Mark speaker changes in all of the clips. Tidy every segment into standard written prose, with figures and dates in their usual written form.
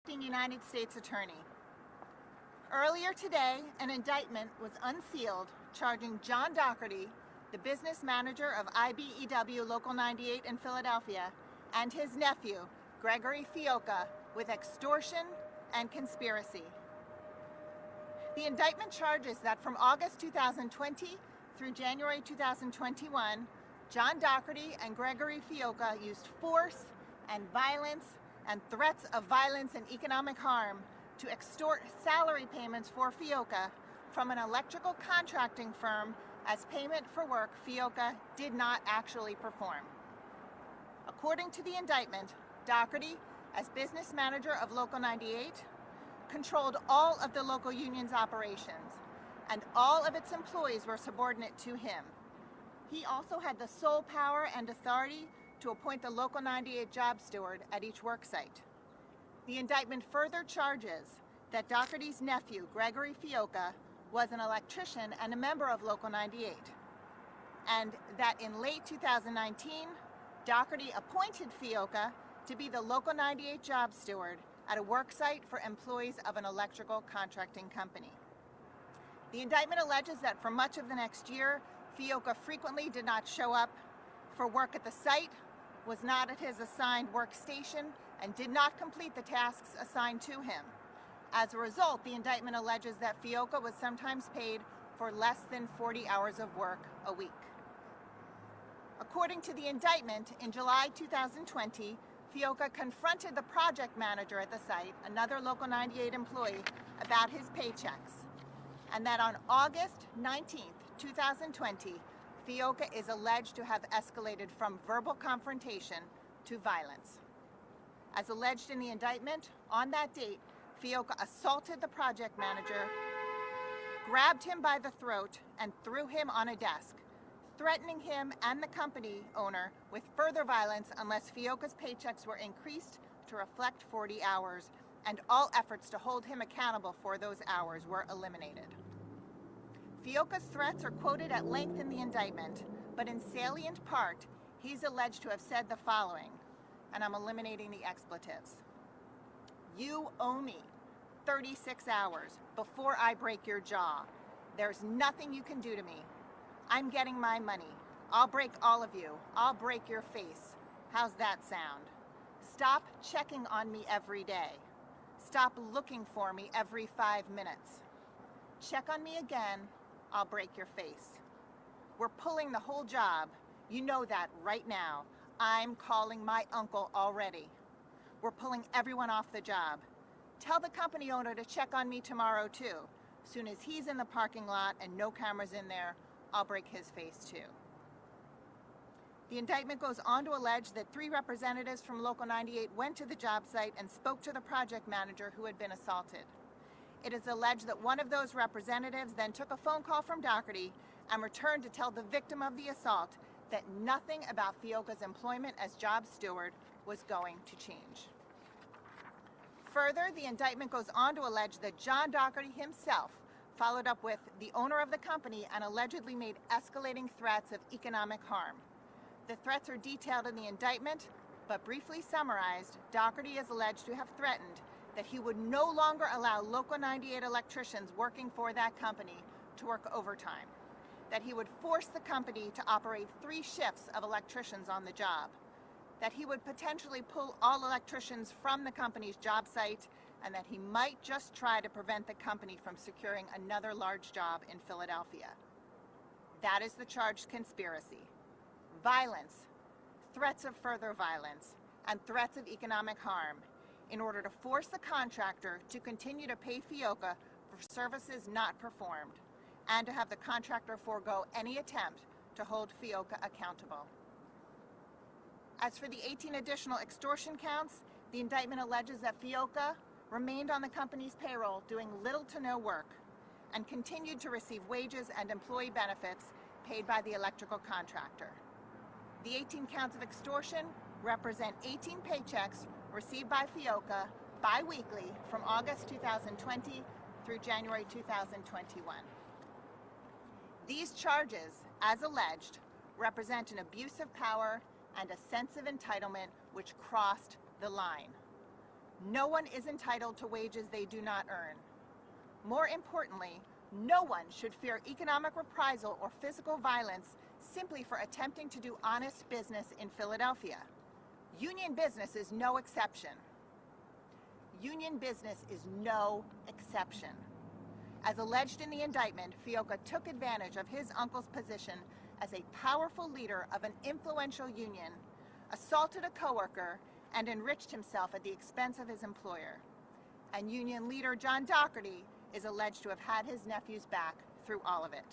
Speaker 1: Acting United States Attorney. Earlier today, an indictment was unsealed charging John Dougherty, the business manager of IBEW Local 98 in Philadelphia, and his nephew, Gregory Fiocca, with extortion and conspiracy. The indictment charges that from August 2020 through January 2021, John Dougherty and Gregory Fiocca used force and violence and threats of violence and economic harm to extort salary payments for Fiocca from an electrical contracting firm as payment for work Fiocca did not actually perform. According to the indictment, Dougherty, as business manager of Local 98, controlled all of the local union's operations, and all of its employees were subordinate to him. He also had the sole power and authority to appoint the Local 98 job steward at each work site. The indictment further charges that Dougherty's nephew, Gregory Fiocca, was an electrician and a member of Local 98, and that in late 2019, Dougherty appointed Fiocca to be the Local 98 job steward at a work site for employees of an electrical contracting company. The indictment alleges that for much of the next year, Fiocca frequently did not show up for work at the site, was not at his assigned workstation, and did not complete the tasks assigned to him. As a result, the indictment alleges that Fiocca was sometimes paid for less than 40 hours of work a week. According to the indictment, in July 2020, Fiocca confronted the project manager at the site, another Local 98 employee, about his paychecks, and that on August 19, 2020, Fiocca is alleged to have escalated from verbal confrontation to violence. As alleged in the indictment, on that date, Fiocca assaulted the project manager, grabbed him by the throat, and threw him on a desk, threatening him and the company owner with further violence unless Fiocca's paychecks were increased to reflect 40 hours, and all efforts to hold him accountable for those hours were eliminated. Fiocca's threats are quoted at length in the indictment, but in salient part, he's alleged to have said the following, and I'm eliminating the expletives. "You owe me 36 hours before I break your jaw. There's nothing you can do to me. I'm getting my money. I'll break all of you. I'll break your face. How's that sound? Stop checking on me every day. Stop looking for me every 5 minutes. Check on me again, I'll break your face. We're pulling the whole job. You know that right now. I'm calling my uncle already. We're pulling everyone off the job. Tell the company owner to check on me tomorrow too. Soon as he's in the parking lot and no cameras in there, I'll break his face too." The indictment goes on to allege that 3 representatives from Local 98 went to the job site and spoke to the project manager who had been assaulted. It is alleged that one of those representatives then took a phone call from Dougherty and returned to tell the victim of the assault that nothing about Fiocca's employment as job steward was going to change. Further, the indictment goes on to allege that John Dougherty himself followed up with the owner of the company and allegedly made escalating threats of economic harm. The threats are detailed in the indictment, but briefly summarized, Dougherty is alleged to have threatened that he would no longer allow Local 98 electricians working for that company to work overtime, that he would force the company to operate 3 shifts of electricians on the job, that he would potentially pull all electricians from the company's job site, and that he might just try to prevent the company from securing another large job in Philadelphia. That is the charged conspiracy. Violence, threats of further violence, and threats of economic harm in order to force the contractor to continue to pay Fiocca for services not performed, and to have the contractor forego any attempt to hold Fiocca accountable. As for the 18 additional extortion counts, the indictment alleges that Fiocca remained on the company's payroll doing little to no work and continued to receive wages and employee benefits paid by the electrical contractor. The 18 counts of extortion represent 18 paychecks received by Fiocca bi-weekly from August 2020 through January 2021. These charges, as alleged, represent an abuse of power and a sense of entitlement which crossed the line. No one is entitled to wages they do not earn. More importantly, no one should fear economic reprisal or physical violence simply for attempting to do honest business in Philadelphia. Union business is no exception. Union business is no exception. As alleged in the indictment, Fiocca took advantage of his uncle's position as a powerful leader of an influential union, assaulted a coworker, and enriched himself at the expense of his employer. And union leader John Dougherty is alleged to have had his nephew's back through all of it.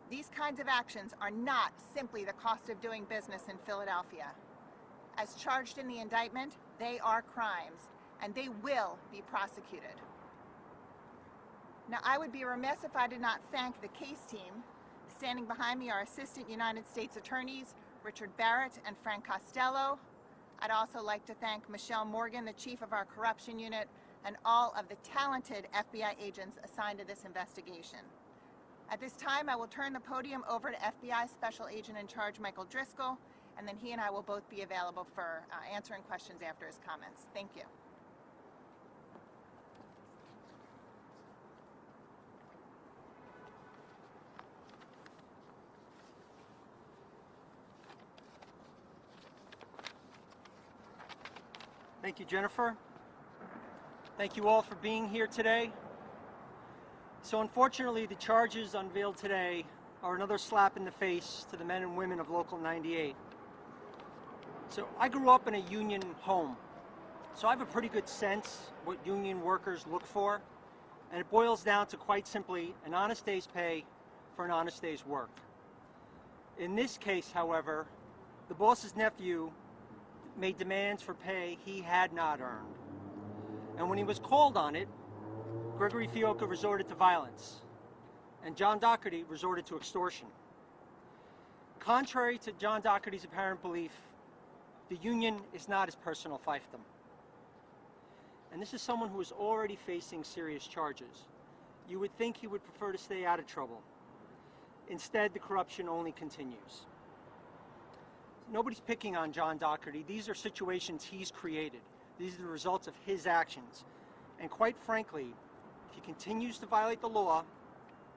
Speaker 1: These kinds of actions are not simply the cost of doing business in Philadelphia. As charged in the indictment, they are crimes, and they will be prosecuted. Now, I would be remiss if I did not thank the case team. Standing behind me are Assistant United States Attorneys Richard Barrett and Frank Costello. I'd also like to thank Michelle Morgan, the chief of our corruption unit, and all of the talented FBI agents assigned to this investigation. At this time, I will turn the podium over to FBI Special Agent in Charge Michael Driscoll, and then he and I will both be available for answering questions after his comments. Thank you.
Speaker 2: Thank you, Jennifer. Thank you all for being here today. So unfortunately, the charges unveiled today are another slap in the face to the men and women of Local 98. So I grew up in a union home, so I have a pretty good sense what union workers look for, and it boils down to quite simply an honest day's pay for an honest day's work. In this case, however, the boss's nephew made demands for pay he had not earned. And when he was called on it, Gregory Fiocca resorted to violence, and John Dougherty resorted to extortion. Contrary to John Dougherty's apparent belief, the union is not his personal fiefdom. And this is someone who is already facing serious charges. You would think he would prefer to stay out of trouble. Instead, the corruption only continues. Nobody's picking on John Dougherty. These are situations he's created. These are the results of his actions. And quite frankly, if he continues to violate the law,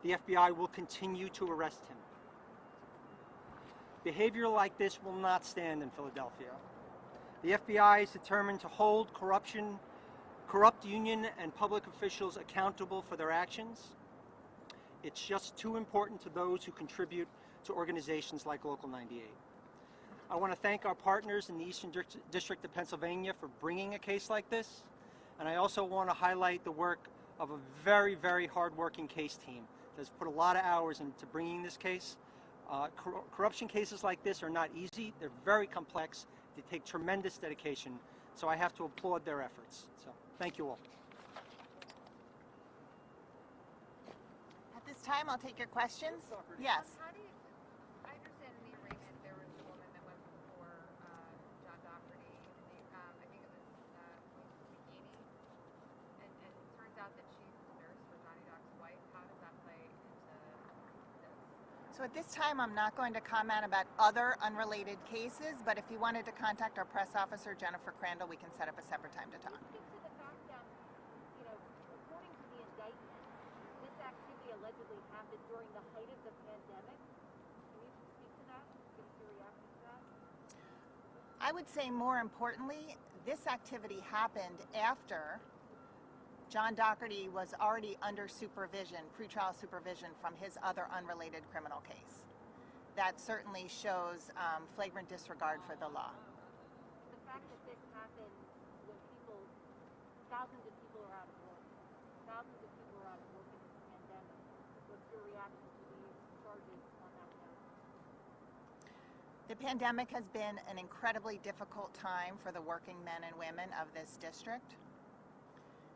Speaker 2: the FBI will continue to arrest him. Behavior like this will not stand in Philadelphia. The FBI is determined to hold corrupt union and public officials accountable for their actions. It's just too important to those who contribute to organizations like Local 98. I want to thank our partners in the Eastern District of Pennsylvania for bringing a case like this. And I also want to highlight the work of a very, very hard-working case team that's put a lot of hours into bringing this case. Corruption cases like this are not easy. They're very complex. They take tremendous dedication. So I have to applaud their efforts. So thank you all.
Speaker 1: At this time, I'll take your questions. Yes.
Speaker 3: How do you, I understand in the arraignment there was a woman that went before John Dougherty, I think it was Bikini, and it turns out that she's the nurse for Johnny Doc's wife. How does that play into this?
Speaker 1: So at this time, I'm not going to comment about other unrelated cases, but if you wanted to contact our press officer, Jennifer Crandall, we can set up a separate time to talk.
Speaker 4: Speak to the fact that, according to the indictment, this activity allegedly happened during the height of the pandemic. Can you speak to that? Give us your reaction to that?
Speaker 1: I would say more importantly, this activity happened after John Dougherty was already under supervision, pretrial supervision from his other unrelated criminal case. That certainly shows flagrant disregard for the law.
Speaker 4: The fact that this happened when thousands of people are out of work, thousands of people are out of work in this pandemic, what's your reaction to these charges on that count?
Speaker 1: The pandemic has been an incredibly difficult time for the working men and women of this district.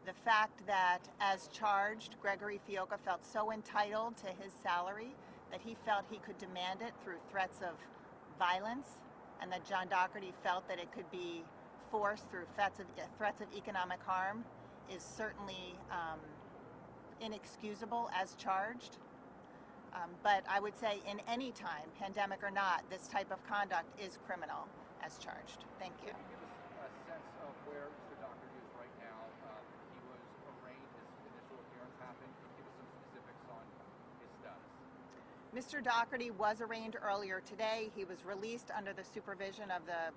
Speaker 1: The fact that, as charged, Gregory Fiocca felt so entitled to his salary that he felt he could demand it through threats of violence, and that John Dougherty felt that it could be forced through threats of economic harm is certainly inexcusable as charged. But I would say in any time, pandemic or not, this type of conduct is criminal as charged. Thank you.
Speaker 5: Can you give us a sense of where Mr. Dougherty is right
Speaker 1: Mr. Dougherty was arraigned earlier today. He was released under the supervision of the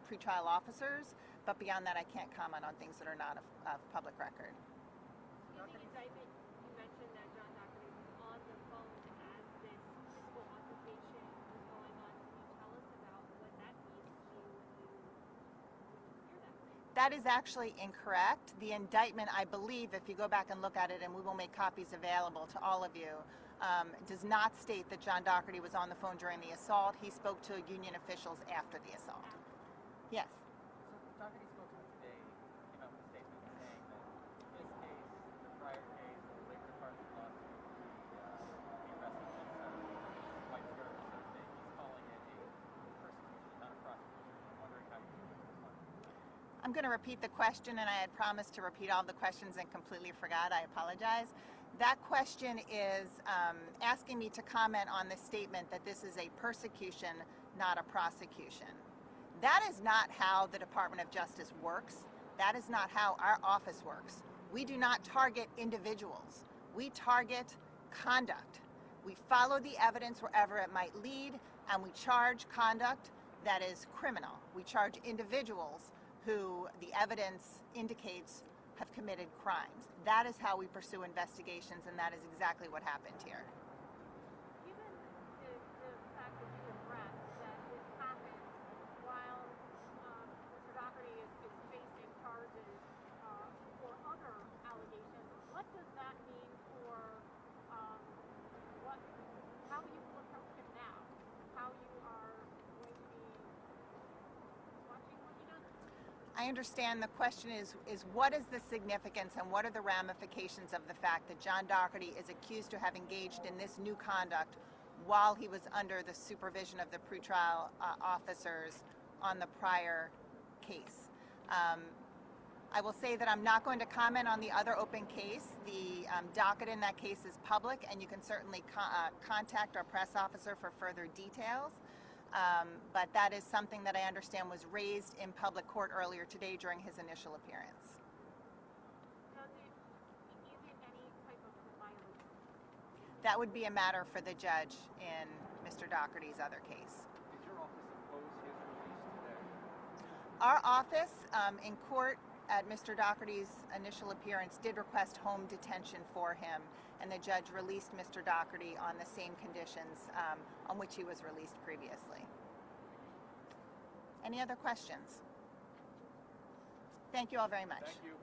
Speaker 1: pretrial officers, but beyond that I can't comment on things that are not of public record.
Speaker 4: In the indictment, you mentioned that John Dougherty was on the phone as this physical altercation was going on. Can you tell us about what that means to you when you hear that?
Speaker 1: That is actually incorrect. The indictment, I believe, if you go back and look at it, and we will make copies available to all of you, does not state that John Dougherty was on the phone during the assault. He spoke to union officials after the assault. Yes.
Speaker 5: So Dougherty spoke to us today, came out with a statement saying that in this case, the prior case, the Labor Department lawsuit, the arrest of white service, that he's calling it a persecution, not a prosecution. I'm wondering how you feel about this one.
Speaker 1: I'm going to repeat the question, and I had promised to repeat all the questions and completely forgot. I apologize. That question is asking me to comment on the statement that this is a persecution, not a prosecution. That is not how the Department of Justice works. That is not how our office works. We do not target individuals. We target conduct. We follow the evidence wherever it might lead, and we charge conduct that is criminal. We charge individuals who the evidence indicates have committed crimes. That is how we pursue investigations, and that is exactly what happened here.
Speaker 4: Given the fact that you addressed that this happened while Mr. Dougherty is facing charges for other allegations, what does that mean for how you will approach him now? How you are going to be watching what he does?
Speaker 1: I understand the question is what is the significance and what are the ramifications of the fact that John Dougherty is accused to have engaged in this new conduct while he was under the supervision of the pretrial officers on the prior case. I will say that I'm not going to comment on the other open case. The docket in that case is public, and you can certainly contact our press officer for further details. But that is something that I understand was raised in public court earlier today during his initial appearance.
Speaker 4: Is it any type of violation?
Speaker 1: That would be a matter for the judge in Mr. Dougherty's other case.
Speaker 5: Did your office oppose his release today?
Speaker 1: Our office in court at Mr. Dougherty's initial appearance did request home detention for him, and the judge released Mr. Dougherty on the same conditions on which he was released previously. Any other questions? Thank you all very much.
Speaker 5: Thank you.